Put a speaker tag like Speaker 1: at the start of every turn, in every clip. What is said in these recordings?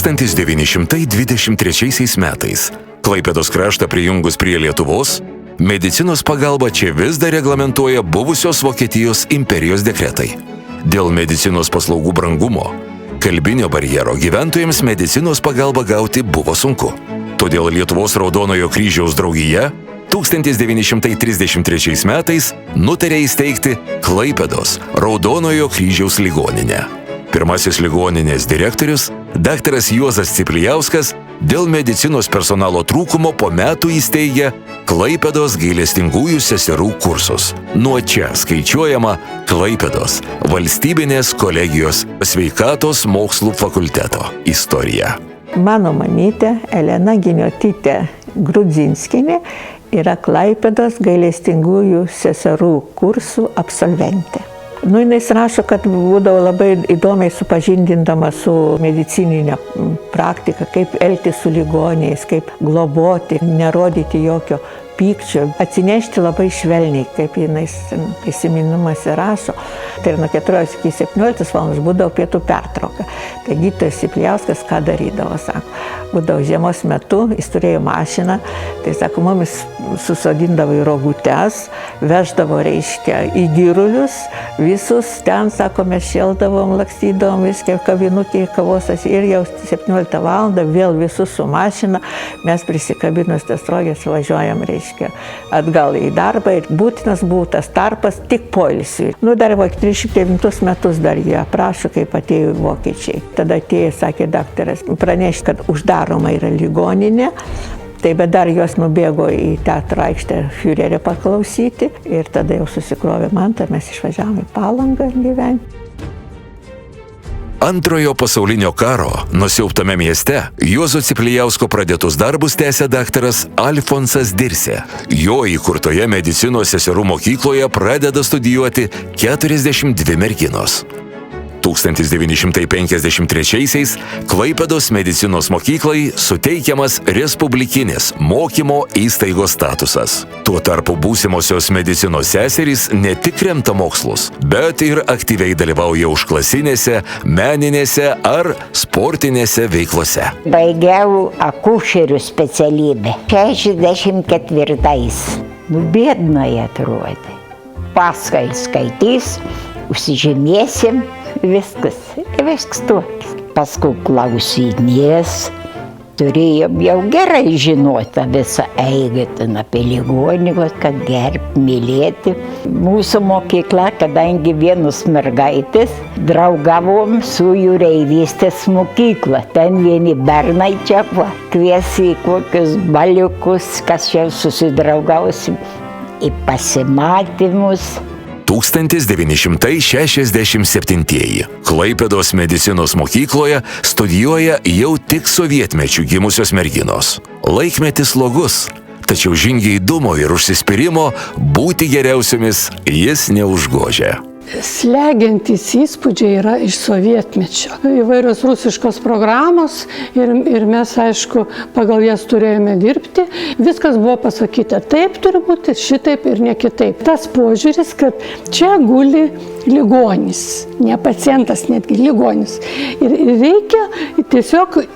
Speaker 1: 1923 metais Klaipėdos kraštą prijungus prie Lietuvos, medicinos pagalba čia vis dar reglamentuoja buvusios Vokietijos imperijos dekretai. Dėl medicinos paslaugų brangumo, kalbinio barjero gyventojams medicinos pagalbą gauti buvo sunku. Todėl Lietuvos Raudonojo kryžiaus draugija 1933 metais nutarė įsteigti Klaipėdos Raudonojo kryžiaus ligoninę. Pirmasis ligoninės direktorius, daktaras Juozas Ciplijauskas, dėl medicinos personalo trūkumo po metų įsteigė Klaipėdos gailestingųjų seserų kursus. Nuo čia skaičiuojama Klaipėdos valstybinės kolegijos sveikatos mokslų fakulteto istorija.
Speaker 2: Mano mamytė Elena Giniotytė Grudzinskienė yra Klaipėdos gailestingųjų seserų kursų absolventė. Jis rašo, kad būdavo labai įdomiai supažindindama su medicininė praktika, kaip elgtis su ligoniais, kaip globoti, nerodyti jokio pykčio, atsinešti labai švelniai, kaip jinai prisiminimuose rašo. Tai nuo 14 iki 17 valandos būdavo pietų pertrauka. Tai gydytojas Ciplijauskas ką darydavo, sako, būdavo žiemos metu, jis turėjo mašiną, tai sako, mumis susodindavo į rogutes, veždavo, reiškia, į girulius, visus ten, sako, mes šeldavom, lakstydavom, viską kavinukį, kavosas ir jau 17 valandą vėl visus su mašina, mes prisikabinus tas rogės važiuojam, reiškia, atgal į darbą ir būtinas buvo tas tarpas tik poilsiui. Dar 39 metus dar jie aprašo, kaip atėjo vokiečiai. Tada atėjo, sakė daktaras, pranešti, kad uždaroma yra ligoninė. Tai bet dar jos nubėgo į teatro aikštę Fiurerio paklausyti ir tada jau susikrovė mantą, mes išvažiavome į Palangą gyventi.
Speaker 1: Antrojo pasaulinio karo nusiaubtame mieste Juozo Ciplijausko pradėtus darbus tęsė daktaras Alfonsas Dirsė. Jo įkurtoje medicinos seserų mokykloje pradeda studijuoti 42 merginos. 1953-aisiais Klaipėdos medicinos mokyklai suteikiamas respublikinis mokymo įstaigos statusas. Tuo tarpu būsimosios medicinos seserys ne tik remta mokslus, bet ir aktyviai dalyvauja užklasinėse, meninėse ar sportinėse veiklose.
Speaker 3: Baigiau akušerių specialybę 64-ais. Biednai atrodė. Paskai skaitys, užsižymėsim. Viskas toks. Paskui klausinės, turėjom jau gerai žinoti visą eigą apie ligonius, kad gerb, mylėti. Mūsų mokykla, kadangi vienus mergaitės, draugavom su jūreivystės mokykla. Ten vieni bernai čia kviesi į kokius baliukus, kas čia susidraugausim, į pasimatymus.
Speaker 1: 1967-ieji Klaipėdos medicinos mokykloje studijuoja jau tik sovietmečių gimusios merginos. Laikmetis slogus, tačiau žingeidumo ir užsispyrimo būti geriausiomis jis neužgožia.
Speaker 4: Slegiantys įspūdžiai yra iš sovietmečio. Įvairios rusiškos programos ir mes, aišku, pagal jas turėjome dirbti. Viskas buvo pasakyta, taip turi būti, šitaip ir ne kitaip. Tas požiūris, kad čia guli ligonis, ne pacientas, netgi ligonis. Ir reikia tiesiog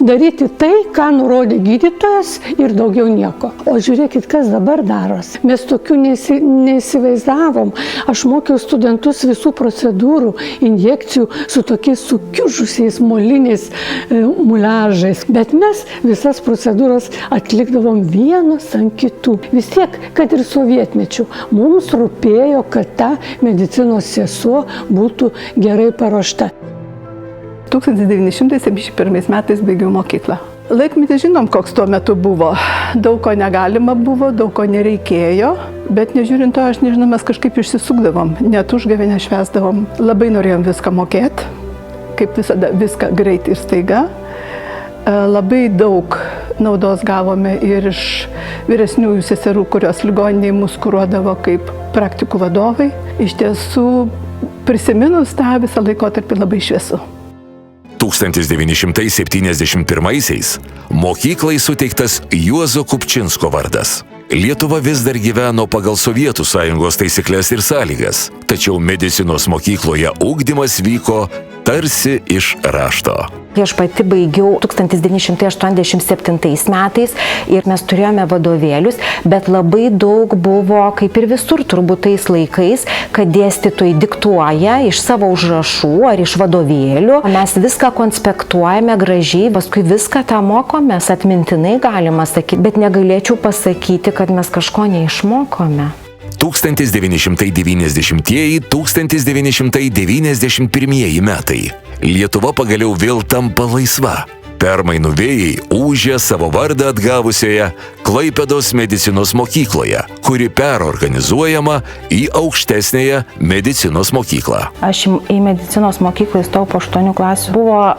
Speaker 4: daryti tai, ką nurodė gydytojas ir daugiau nieko. O žiūrėkit, kas dabar daros. Mes tokių neįsivaizdavom. Aš mokiau studentus visų procedūrų, injekcijų su tokiais sukiužusiais moliniais muliažais. Bet mes visas procedūras atlikdavom vienos ant kitų. Vis tiek, kad ir sovietmečių, mums rūpėjo, kad ta medicinos sesuo būtų gerai paruošta.
Speaker 5: 1971 metais baigiau mokyklą. Laikmetis žinom, koks tuo metu buvo. Daug ko negalima buvo, daug ko nereikėjo, bet nežiūrint to, aš nežinau, mes kažkaip išsisukdavom, net užgavėnę švęsdavom. Labai norėjom viską mokėti, kaip visada, viską greit ir staiga. Labai daug naudos gavome ir iš vyresniųjų seserų, kurios ligoniniai mus kuruodavo kaip praktikų vadovai. Iš tiesų, prisiminus tą visą laikotarpį labai šviesu.
Speaker 1: 1971-aisiais mokyklai suteiktas Juozo Kupčinsko vardas. Lietuva vis dar gyveno pagal Sovietų Sąjungos taisykles ir sąlygas, tačiau medicinos mokykloje ugdymas vyko tarsi iš rašto.
Speaker 6: Aš pati baigiau 1987 metais ir mes turėjome vadovėlius, bet labai daug buvo, kaip ir visur turbūt tais laikais, kad dėstytojai diktuoja iš savo užrašų ar iš vadovėlių. Mes viską konspektuojame gražiai, paskui viską tą mokomės, atmintinai galima sakyti, bet negalėčiau pasakyti, kad mes kažko neišmokome.
Speaker 1: 1990–1991 metai. Lietuva pagaliau vėl tampa laisva. Permainų vėjai ūžia savo vardą atgavusioje Klaipėdos medicinos mokykloje, kuri perorganizuojama į aukštesnėje medicinos mokyklą.
Speaker 6: Aš į medicinos mokyklą įstojau po 8 klasių. Buvo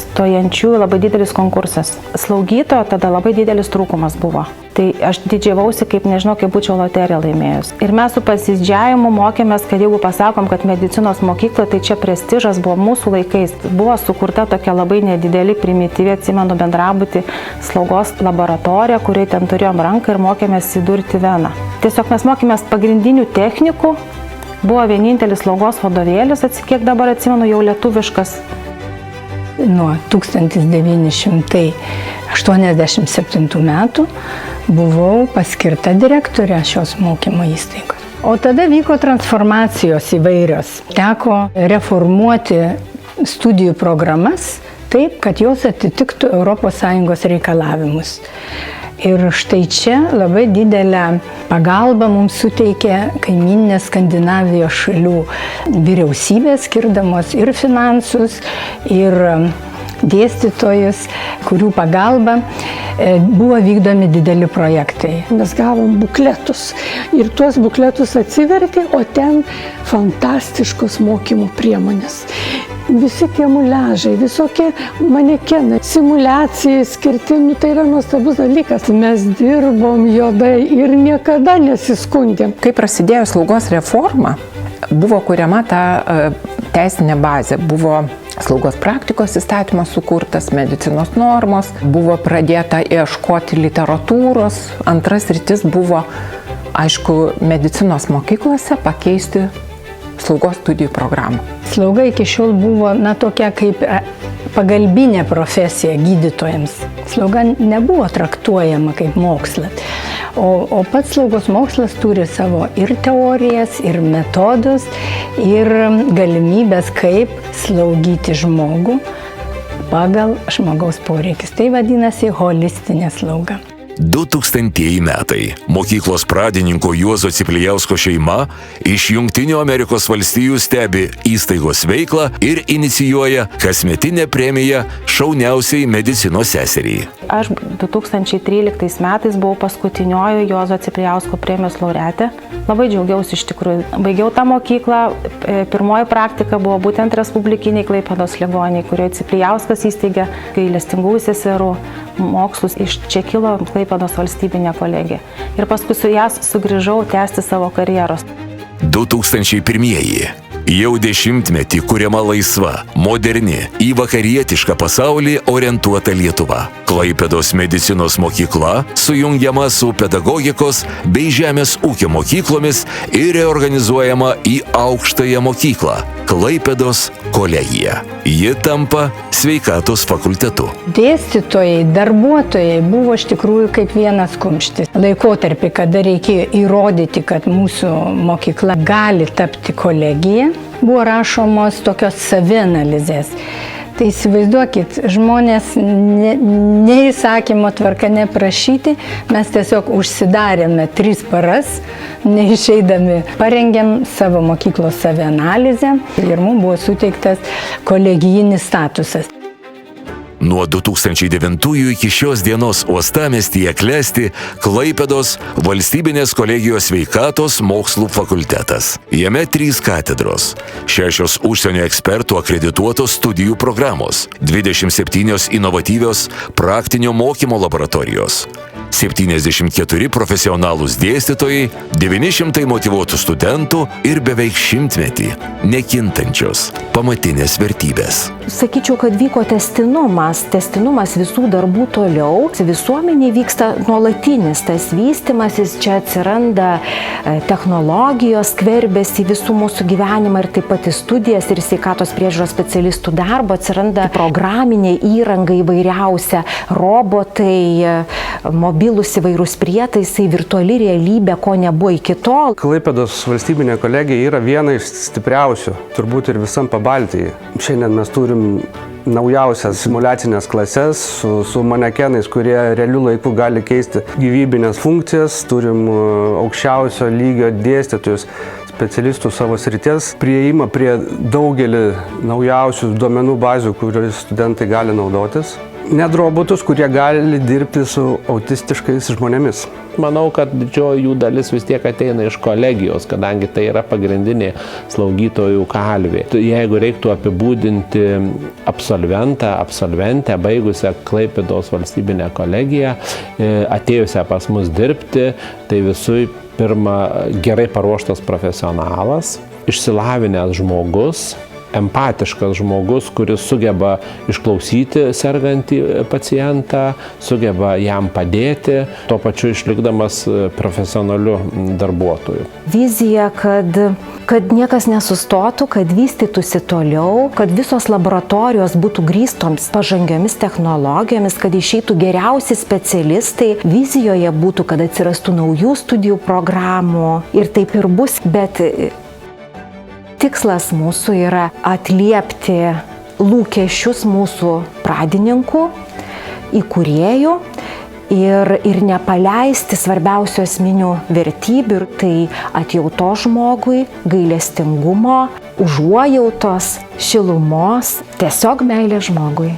Speaker 6: stojančiųjų labai didelis konkursas. Slaugytojo tada labai didelis trūkumas buvo. Tai aš didžiavausi, kaip nežinau, kaip būčiau loteriją laimėjus. Ir mes su pasididžiavimu mokėmės, kad jeigu pasakom, kad medicinos mokykla, tai čia prestižas buvo mūsų laikais. Buvo sukurta tokia labai nedidelį, primityvi, atsimenu, bendrabutį slaugos laboratorija, kurioje ten turėjom ranką ir mokėmės įdurti veną. Tiesiog mes mokėmės pagrindinių technikų, buvo vienintelis slaugos vadovėlis, kiek dabar atsimenu, jau lietuviškas.
Speaker 7: Nuo 1987 metų buvau paskirta direktorė šios mokymo įstaigos. O tada vyko transformacijos įvairios. Teko reformuoti studijų programas taip, kad jos atitiktų ES reikalavimus. Ir štai čia labai didelę pagalbą mums suteikė kaimyninės Skandinavijos šalių vyriausybės, skirdamos ir finansus, ir dėstytojus, kurių pagalba buvo vykdomi dideli projektai.
Speaker 4: Mes gavom bukletus ir tuos bukletus atsivertė, o ten fantastiškos mokymo priemonės. Visi tie muliažai, visokie manekenai, simuliacijai skirti, tai yra nuostabus dalykas. Mes dirbom juodai ir niekada nesiskundėm.
Speaker 8: Kai prasidėjo slaugos reforma, buvo kuriama ta teisinė bazė, buvo slaugos praktikos įstatymas sukurtas, medicinos normos, buvo pradėta ieškoti literatūros, antras sritis buvo, aišku, medicinos mokyklose pakeisti slaugos studijų programą.
Speaker 7: Slauga iki šiol buvo, tokia kaip pagalbinė profesija gydytojams. Slauga nebuvo traktuojama kaip mokslas. O pats slaugos mokslas turi savo ir teorijas, ir metodus, ir galimybės, kaip slaugyti žmogų pagal žmogaus poreikis. Tai vadinasi holistinė slauga.
Speaker 1: 2000 metai. Mokyklos pradininko Juozo Ciplijausko šeima iš Jungtinių Amerikos valstijų stebi įstaigos veiklą ir inicijuoja kasmetinę premiją šauniausiai medicinos seseriai.
Speaker 6: Aš 2013 metais buvau paskutinioji Juozo Ciplijausko premijos laureatė. Labai džiaugiausi iš tikrųjų. Baigiau tą mokyklą, pirmoji praktika buvo būtent Respublikiniai Klaipėdos ligoninei, kurioje Ciplijauskas įsteigė gailestingųjų seserų mokslus. Iš čia kilo Klaipėdos valstybinė kolegija. Ir paskui su jas sugrįžau tęsti savo karjeros.
Speaker 1: 2001. Jau 10-metį kuriama laisva, moderni, į vakarietišką pasaulį orientuota Lietuva. Klaipėdos medicinos mokykla sujungiama su pedagogikos bei žemės ūkio mokyklomis ir reorganizuojama į aukštąją mokyklą – Klaipėdos kolegija. Ji tampa sveikatos fakultetu.
Speaker 7: Dėstytojai, darbuotojai buvo iš tikrųjų kaip vienas kumštis. Laikotarpį, kada reikėjo įrodyti, kad mūsų mokykla gali tapti kolegija, buvo rašomos tokios savianalizės. Tai įsivaizduokit, žmonės neįsakymo tvarka neprašyti, mes tiesiog užsidarėme 3 paras, neišeidami, parengėm savo mokyklos savianalizę ir mums buvo suteiktas kolegijinis statusas.
Speaker 1: Nuo 2009 iki šios dienos uostamiestyje klesti Klaipėdos valstybinės kolegijos sveikatos mokslų fakultetas. Jame 3 katedros, 6 užsienio ekspertų akredituotos studijų programos, 27 inovatyvios praktinio mokymo laboratorijos. 74 profesionalūs dėstytojai, 900 motyvuotų studentų ir beveik 100-metį nekintančios pamatinės vertybės.
Speaker 9: Sakyčiau, kad vyko tęstinumas visų darbų toliau. Visuomenė vyksta nuolatinis tas vystimasis, čia atsiranda technologijos, skverbėsi visų mūsų gyvenimą ir taip pat į studijas ir sveikatos priežiūros specialistų darbo, atsiranda programinė įranga įvairiausia, robotai, mobilūs įvairūs prietaisai, virtuali realybė, ko nebuvo iki tol.
Speaker 10: Klaipėdos valstybinė kolegija yra viena iš stipriausių, turbūt ir visam Pabaltyje. Šiandien mes turim naujausias simulacinės klases su manekenais, kurie realiu laiku gali keisti gyvybinės funkcijas. Turim aukščiausio lygio dėstytojus, specialistų savo srities, prieimą prie daugelį naujausių duomenų bazių, kuriais studentai gali naudotis. Net robotus, kurie gali dirbti su autistiškais žmonėmis.
Speaker 11: Manau, kad didžioji jų dalis vis tiek ateina iš kolegijos, kadangi tai yra pagrindinė slaugytojų kalvė. Jeigu reiktų apibūdinti absolventę, baigusią Klaipėdos valstybinę kolegiją, atėjusią pas mus dirbti, tai visų pirma gerai paruoštas profesionalas, išsilavinęs žmogus, empatiškas žmogus, kuris sugeba išklausyti sergantį pacientą, sugeba jam padėti, tuo pačiu išlikdamas profesionaliu darbuotoju.
Speaker 9: Vizija, kad niekas nesustotų, kad vystytųsi toliau, kad visos laboratorijos būtų grįstoms pažangiomis technologijomis, kad išeitų geriausi specialistai. Vizijoje būtų, kad atsirastų naujų studijų programų ir taip ir bus, bet tikslas mūsų yra atliepti lūkesčius mūsų pradininkų, įkūrėjų ir nepaleisti svarbiausių esminių vertybių, tai atjautos žmogui, gailestingumo, užuojautos, šilumos, tiesiog meilės žmogui.